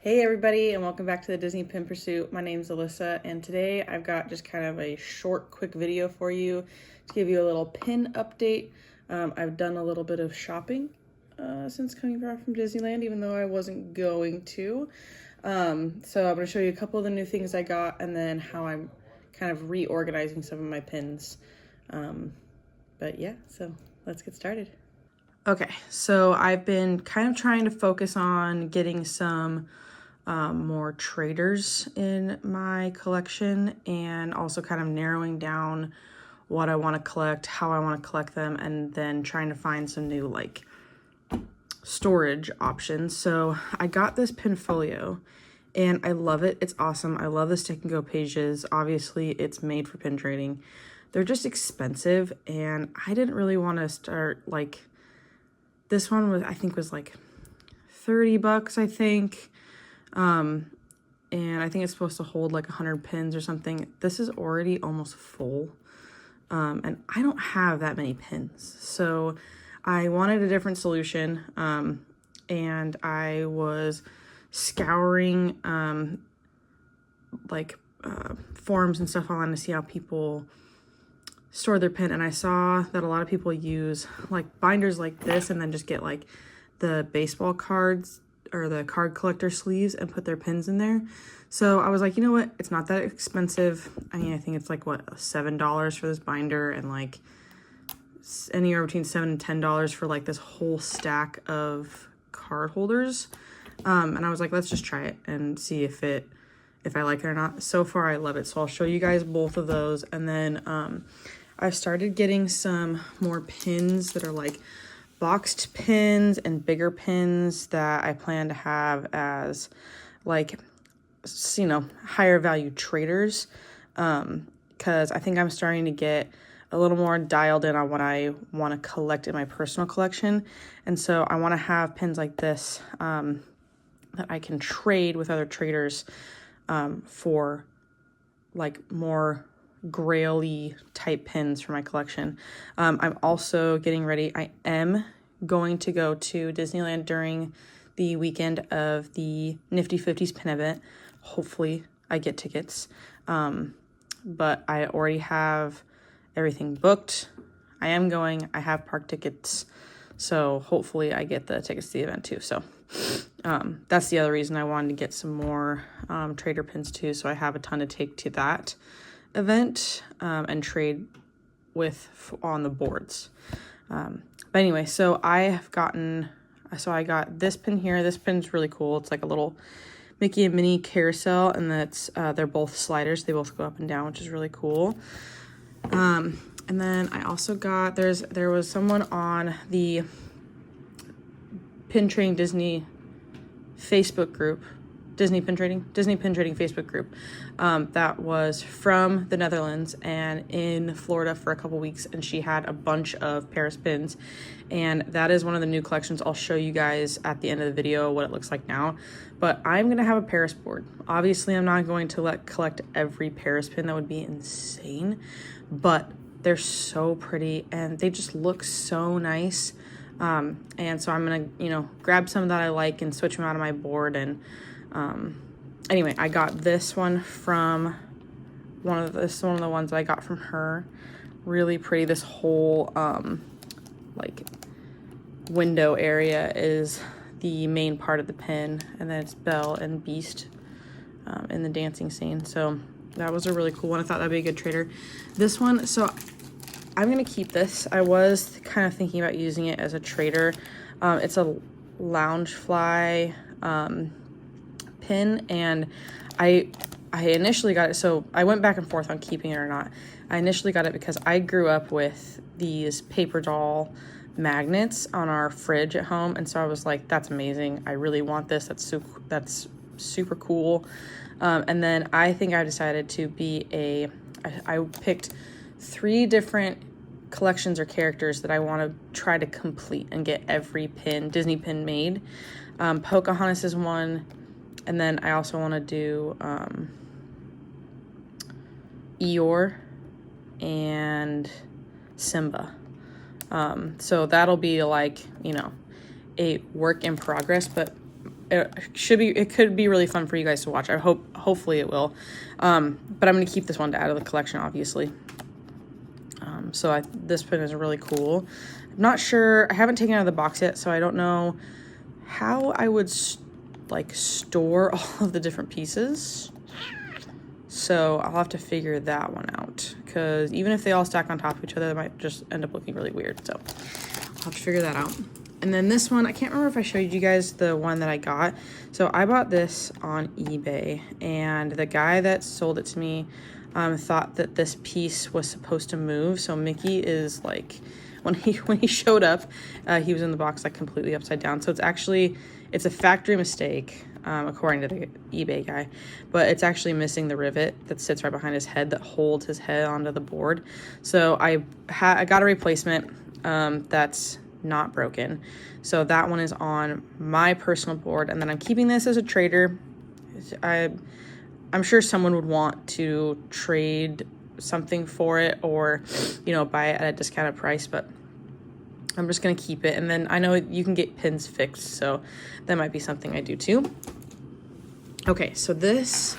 Hey everybody, and welcome back to the Disney Pin Pursuit. My name's Alyssa, and today I've got just kind of a short, quick video for you to give you a little pin update. I've done a little bit of shopping since coming back from Disneyland, even though I wasn't going to. So I'm going to show you a couple of the new things I got, and then how I'm kind of reorganizing some of my pins. But yeah, so let's get started. Okay, so I've been kind of trying to focus on getting some more traders in my collection, and also kind of narrowing down what I want to collect, how I want to collect them, and then trying to find some new like storage options. So I got this Pinfolio and I love it. It's awesome. I love the stick and go pages. Obviously it's made for pin trading. They're just expensive, and I didn't really want to start like this one was, I think was like 30 bucks, I think. And I think it's supposed to hold like 100 pins or something. This is already almost full. And I don't have that many pins. So I wanted a different solution. And I was scouring, forums and stuff online to see how people store their pin. And I saw that a lot of people use like binders like this, and then just get like the baseball cards or the card collector sleeves and put their pins in there. So I was like, you know what? It's not that expensive. I mean, I think it's like what, $7 for this binder, and like anywhere between $7 and $10 for like this whole stack of card holders. And I was like, let's just try it and see if I like it or not. So far, I love it. So I'll show you guys both of those. And then I've started getting some more pins that are like boxed pins and bigger pins that I plan to have as like, you know, higher value traders. Because I think I'm starting to get a little more dialed in on what I want to collect in my personal collection. And so I want to have pins like this that I can trade with other traders for like more grail-y type pins for my collection. I'm also getting ready. I am going to go to Disneyland during the weekend of the Nifty 50s pin event. Hopefully I get tickets. But I already have everything booked. I am going. I have park tickets. So hopefully I get the tickets to the event too. So that's the other reason I wanted to get some more trader pins too. So I have a ton to take to that event and trade with on the boards. But anyway, so I got this pin here. This pin's really cool. It's like a little Mickey and Minnie carousel, and that's they're both sliders. They both go up and down, which is really cool. And then I also got, there was someone on the Pin Trading Disney Facebook group, Disney Pin Trading Facebook group, that was from the Netherlands and in Florida for a couple weeks, and she had a bunch of Paris pins, and that is one of the new collections. I'll show you guys at the end of the video what it looks like now, but I'm gonna have a Paris board. Obviously I'm not going to collect every Paris pin, that would be insane, but they're so pretty and they just look so nice. And so I'm gonna, you know, grab some that I like and switch them out of my board. And anyway, I got this one from one of the ones that I got from her. Really pretty. This whole like window area is the main part of the pin, and then it's Belle and Beast in the dancing scene. So that was a really cool one. I thought that'd be a good trader. This one, so I'm gonna keep this. I was kind of thinking about using it as a trader. It's a Loungefly pin, and I initially got it, so I went back and forth on keeping it or not. I initially got it because I grew up with these paper doll magnets on our fridge at home, and so I was like, that's amazing. I really want this. That's super cool. And then I think I decided to be I picked 3 different collections or characters that I want to try to complete and get every pin, Disney pin made. Pocahontas is one, and then I also want to do Eeyore and Simba. So that'll be like, you know, a work in progress, but it could be really fun for you guys to watch. Hopefully it will. But I'm going to keep this one to add to the collection, obviously. This pin is really cool. I'm not sure, I haven't taken it out of the box yet, so I don't know how I would store all of the different pieces. So I'll have to figure that one out, because even if they all stack on top of each other, they might just end up looking really weird. So I'll have to figure that out. And then this one, I can't remember if I showed you guys the one that I got. So I bought this on eBay, and the guy that sold it to me thought that this piece was supposed to move. So Mickey is like, when he showed up, he was in the box like completely upside down. So it's a factory mistake, according to the eBay guy, but it's actually missing the rivet that sits right behind his head that holds his head onto the board. So I got a replacement that's not broken. So that one is on my personal board, and then I'm keeping this as a trader. I'm sure someone would want to trade something for it, or buy it at a discounted price, but I'm just gonna keep it. And then I know you can get pins fixed, so that might be something I do too. Okay, so this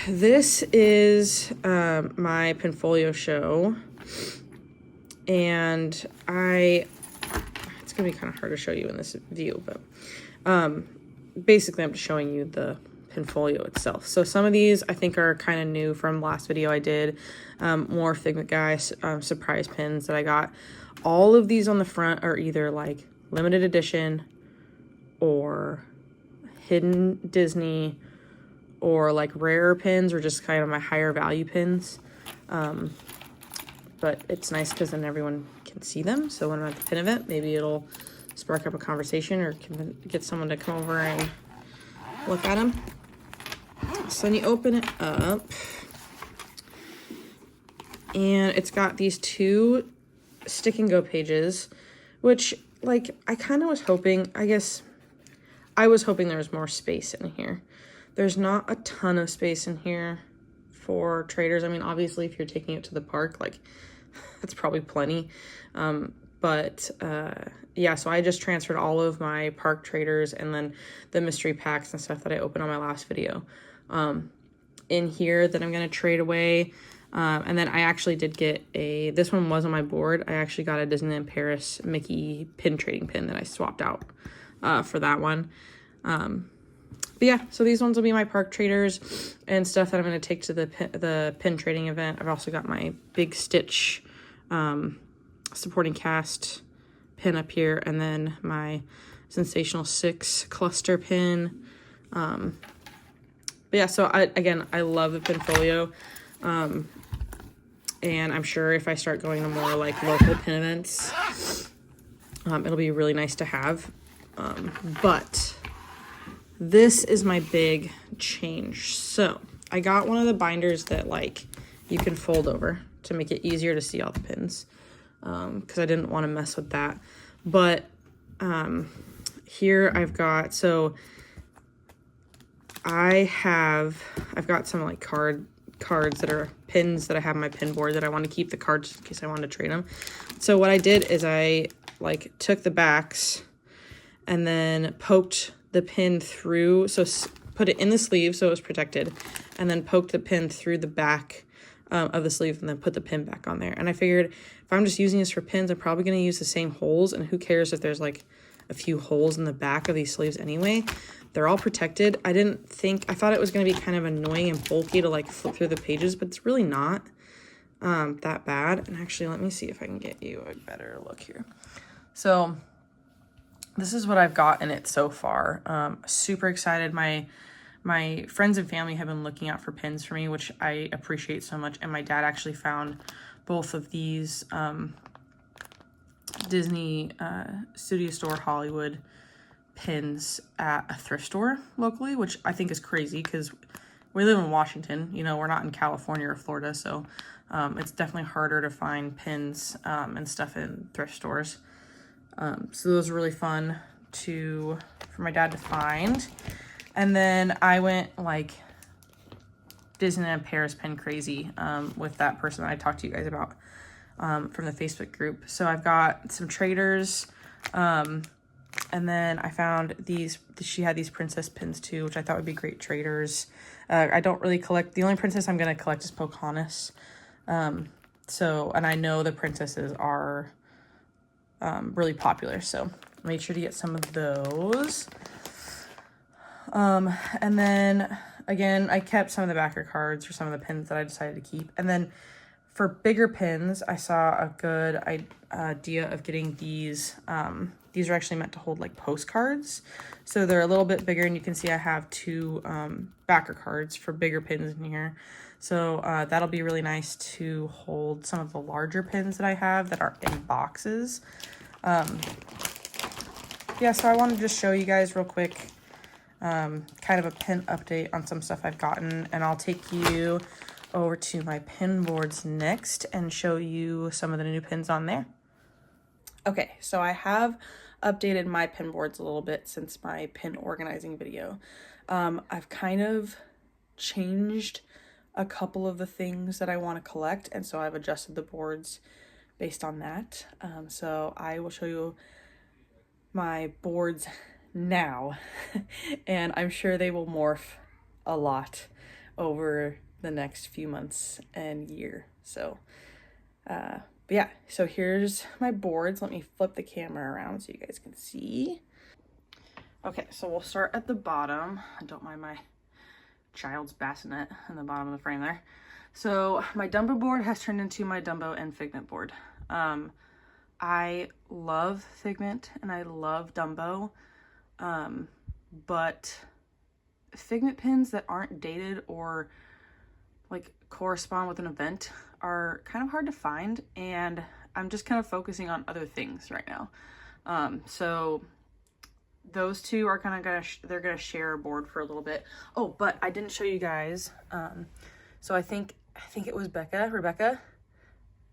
is my Pinfolio show, and it's gonna be kind of hard to show you in this view, but basically I'm just showing you the Pinfolio itself. So some of these I think are kind of new from last video I did. More Figment Guy surprise pins that I got. All of these on the front are either like limited edition or hidden Disney, or like rarer pins, or just kind of my higher value pins. But it's nice because then everyone can see them. So when I'm at the pin event, maybe it'll spark up a conversation, or can get someone to come over and look at them. So then you open it up, and it's got these 2 stick and go pages, which like I kind of was hoping, I was hoping there was more space in here. There's not a ton of space in here for traders. I mean, obviously if you're taking it to the park, like that's probably plenty. Yeah, so I just transferred all of my park traders and then the mystery packs and stuff that I opened on my last video in here that I'm going to trade away. And then I actually did get this one was on my board. I actually got a Disneyland Paris Mickey pin trading pin that I swapped out for that one. But yeah, so these ones will be my park traders and stuff that I'm going to take to the pin trading event. I've also got my Big Stitch supporting cast pin up here, and then my Sensational 6 cluster pin. But yeah, so I love the Pinfolio. And I'm sure if I start going to more like local pin events, it'll be really nice to have. But this is my big change. So I got one of the binders that like you can fold over to make it easier to see all the pins. Because I didn't want to mess with that. But here I've got, so I've got some like cards that are pins that I have on my pin board that I want to keep the cards in case I want to trade them. So what I did is I like took the backs and then poked the pin through, so put it in the sleeve so it was protected, and then poked the pin through the back of the sleeve and then put the pin back on there. And I figured if I'm just using this for pins, I'm probably going to use the same holes, and who cares if there's like a few holes in the back of these sleeves anyway. They're all protected. I thought it was going to be kind of annoying and bulky to like flip through the pages, but it's really not that bad. And actually, let me see if I can get you a better look here. So this is what I've got in it so far. Super excited. My friends and family have been looking out for pins for me, which I appreciate so much. And my dad actually found both of these Disney Studio Store Hollywood pins at a thrift store locally, which I think is crazy because we live in Washington, we're not in California or Florida, so it's definitely harder to find pins and stuff in thrift stores. So those are really fun for my dad to find. And then I went like Disneyland Paris pin crazy with that person that I talked to you guys about from the Facebook group. So I've got some traders. And then I found these, she had these princess pins too, which I thought would be great traders. I don't really collect, the only princess I'm going to collect is Pocahontas. So, and I know the princesses are really popular, so make sure to get some of those. And then again, I kept some of the backer cards for some of the pins that I decided to keep. And then for bigger pins, I saw a good idea of getting these. These are actually meant to hold like postcards. So they're a little bit bigger, and you can see I have two backer cards for bigger pins in here. So that'll be really nice to hold some of the larger pins that I have that are in boxes. Yeah, so I wanted to just show you guys real quick kind of a pin update on some stuff I've gotten, and I'll take you over to my pin boards next and show you some of the new pins on there. Okay, so I have updated my pin boards a little bit since my pin organizing video. I've kind of changed a couple of the things that I want to collect, and so I've adjusted the boards based on that. So I will show you my boards now, and I'm sure they will morph a lot over the next few months and year. So but yeah, so here's my boards. Let me flip the camera around so you guys can see. Okay, so we'll start at the bottom. I don't mind my child's bassinet in the bottom of the frame there. So my Dumbo board has turned into my Dumbo and Figment board. I love Figment and I love Dumbo, but Figment pins that aren't dated or like correspond with an event are kind of hard to find, and I'm just kind of focusing on other things right now. So those two are kind of they're gonna share a board for a little bit. Oh, but I didn't show you guys. So I think it was Rebecca,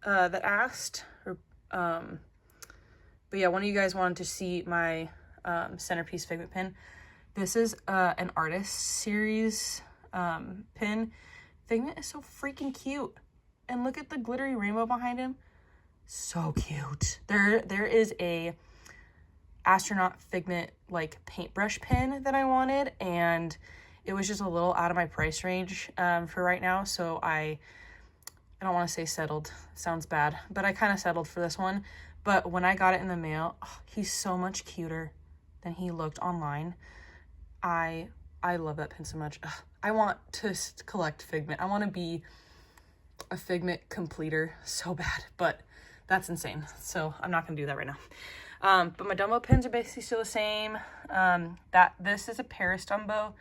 that asked. But yeah, one of you guys wanted to see my centerpiece Figment pin. This is an artist series pin. Figment is so freaking cute. And look at the glittery rainbow behind him. So cute. There is a astronaut Figment like paintbrush pin that I wanted, and it was just a little out of my price range for right now. So I don't want to say settled. Sounds bad, but I kind of settled for this one. But when I got it in the mail, oh, he's so much cuter than he looked online. I love that pin so much. Ugh, I want to collect Figment. I want to be a Figment completer so bad, but that's insane. So I'm not gonna do that right now. But my Dumbo pins are basically still the same. This is a Paris Dumbo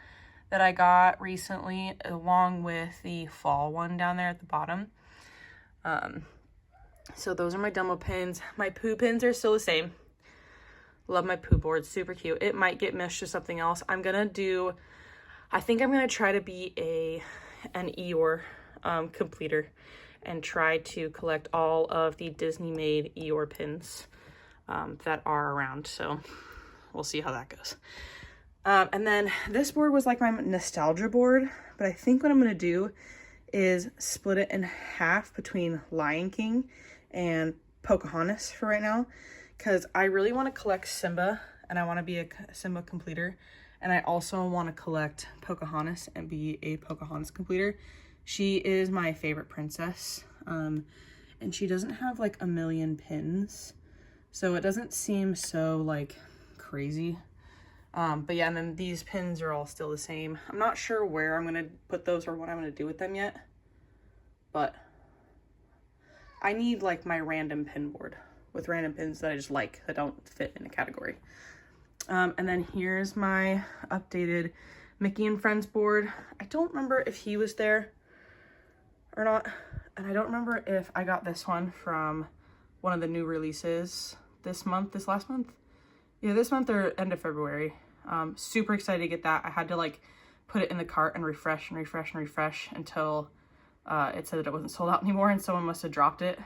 that I got recently, along with the fall one down there at the bottom. So those are my Dumbo pins. My Pooh pins are still the same. Love my Pooh board, super cute. It might get meshed to something else. I think I'm gonna try to be an Eeyore completer and try to collect all of the Disney made Eeyore pins that are around. So we'll see how that goes. And then this board was like my nostalgia board, but I think what I'm gonna do is split it in half between Lion King and Pocahontas for right now, because I really want to collect Simba and I want to be a Simba completer, and I also want to collect Pocahontas and be a Pocahontas completer. She is my favorite princess, and she doesn't have like a million pins, so it doesn't seem so like crazy. But yeah, and then these pins are all still the same. I'm not sure where I'm gonna put those or what I'm gonna do with them yet, but I need like my random pin board with random pins that I just like, that don't fit in a category. And then here's my updated Mickey and Friends board. I don't remember if he was there or not, and I don't remember if I got this one from one of the new releases this last month. Yeah, this month or end of February. Super excited to get that. I had to like put it in the cart and refresh until it said that it wasn't sold out anymore, and someone must have dropped it.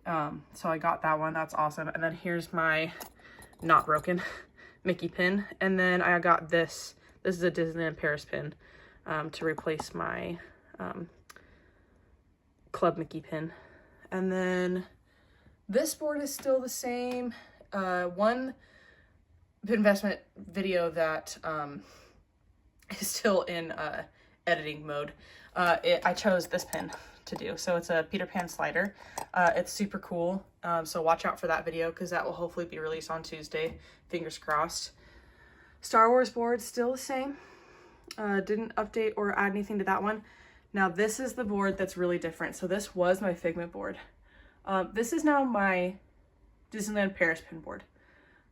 So I got that one. That's awesome. And then here's my not broken Mickey pin. And then I got this. This is a Disneyland Paris pin to replace my Club Mickey pin. And then this board is still the same. One investment video that is still in editing mode. I chose this pin to do. So it's a Peter Pan slider. It's super cool. So watch out for that video because that will hopefully be released on Tuesday. Fingers crossed. Star Wars board, still the same. Didn't update or add anything to that one. Now this is the board that's really different. So this was my Figment board. This is now my Disneyland Paris pin board.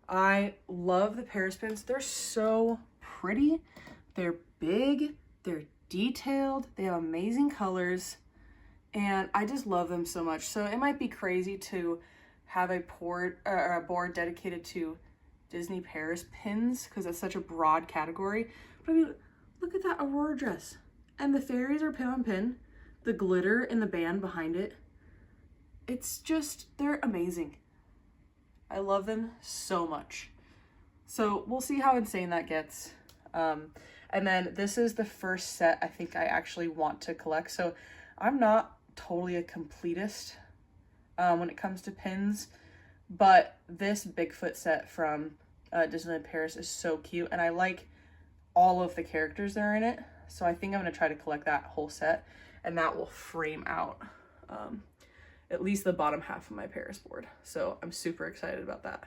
I love the Paris pins. They're so pretty. They're big. They're detailed. They have amazing colors. And I just love them so much. So it might be crazy to have a board dedicated to Disney Paris pins because it's such a broad category. But I mean, look at that Aurora dress. And the fairies are pin on pin. The glitter in the band behind it. It's just, they're amazing. I love them so much. So we'll see how insane that gets. And then this is the first set I think I actually want to collect. So I'm not totally a completist when it comes to pins, but this Bigfoot set from Disneyland Paris is so cute, and I like all of the characters that are in it. So I think I'm gonna try to collect that whole set, and that will frame out at least the bottom half of my Paris board. So I'm super excited about that.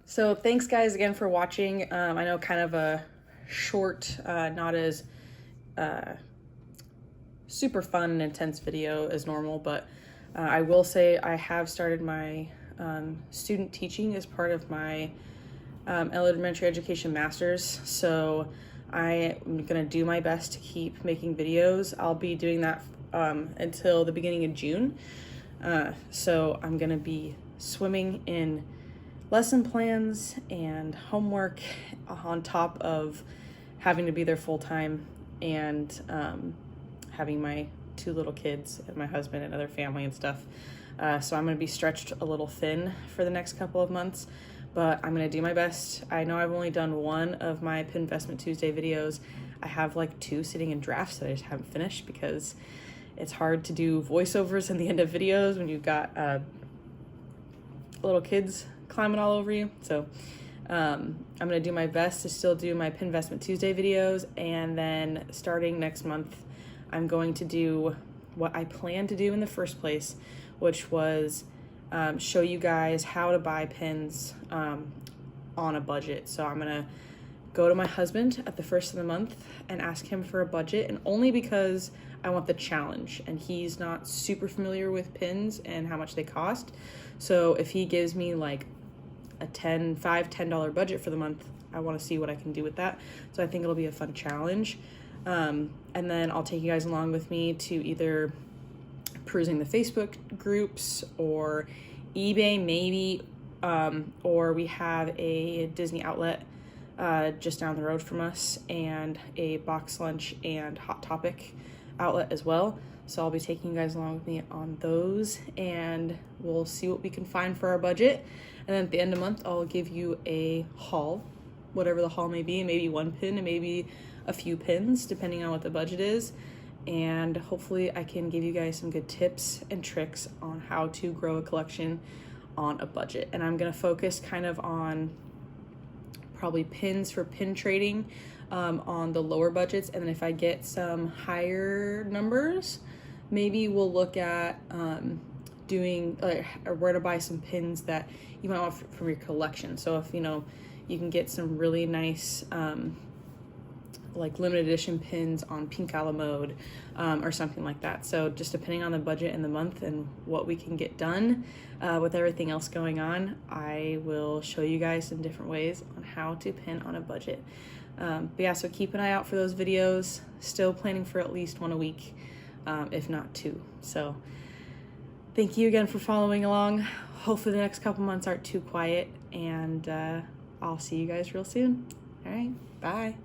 So thanks guys again for watching. I know kind of a short, not as super fun and intense video as normal, but I will say I have started my student teaching as part of my elementary education master's. So I am gonna do my best to keep making videos. I'll be doing that until the beginning of June. So I'm gonna be swimming in lesson plans and homework on top of having to be there full time and having my 2 little kids and my husband and other family and stuff. So I'm gonna be stretched a little thin for the next couple of months, but I'm gonna do my best. I know I've only done 1 of my Pin Investment Tuesday videos. I have like 2 sitting in drafts that I just haven't finished because it's hard to do voiceovers in the end of videos when you've got little kids climbing all over you. So I'm gonna do my best to still do my Pin Investment Tuesday videos, and then starting next month, I'm going to do what I planned to do in the first place, which was show you guys how to buy pins on a budget. So I'm gonna go to my husband at the first of the month and ask him for a budget, and only because I want the challenge, and he's not super familiar with pins and how much they cost. So if he gives me like a $10 budget for the month, I want to see what I can do with that. So I think it'll be a fun challenge. And then I'll take you guys along with me to either perusing the Facebook groups or eBay maybe, or we have a Disney outlet just down the road from us, and a Box Lunch and Hot Topic outlet as well. So I'll be taking you guys along with me on those, and we'll see what we can find for our budget. And then at the end of the month, I'll give you a haul, whatever the haul may be, maybe 1 pin and maybe a few pins, depending on what the budget is. And hopefully I can give you guys some good tips and tricks on how to grow a collection on a budget. And I'm gonna focus kind of on probably pins for pin trading on the lower budgets. And then if I get some higher numbers, maybe we'll look at doing or where to buy some pins that you might want from your collection. So if you know you can get some really nice like limited edition pins on Pink a la Mode or something like that. So just depending on the budget and the month and what we can get done with everything else going on, I will show you guys some different ways on how to pin on a budget. But yeah, so keep an eye out for those videos. Still planning for at least 1 a week, if not 2. So thank you again for following along. Hopefully the next couple months aren't too quiet, and I'll see you guys real soon. All right, bye.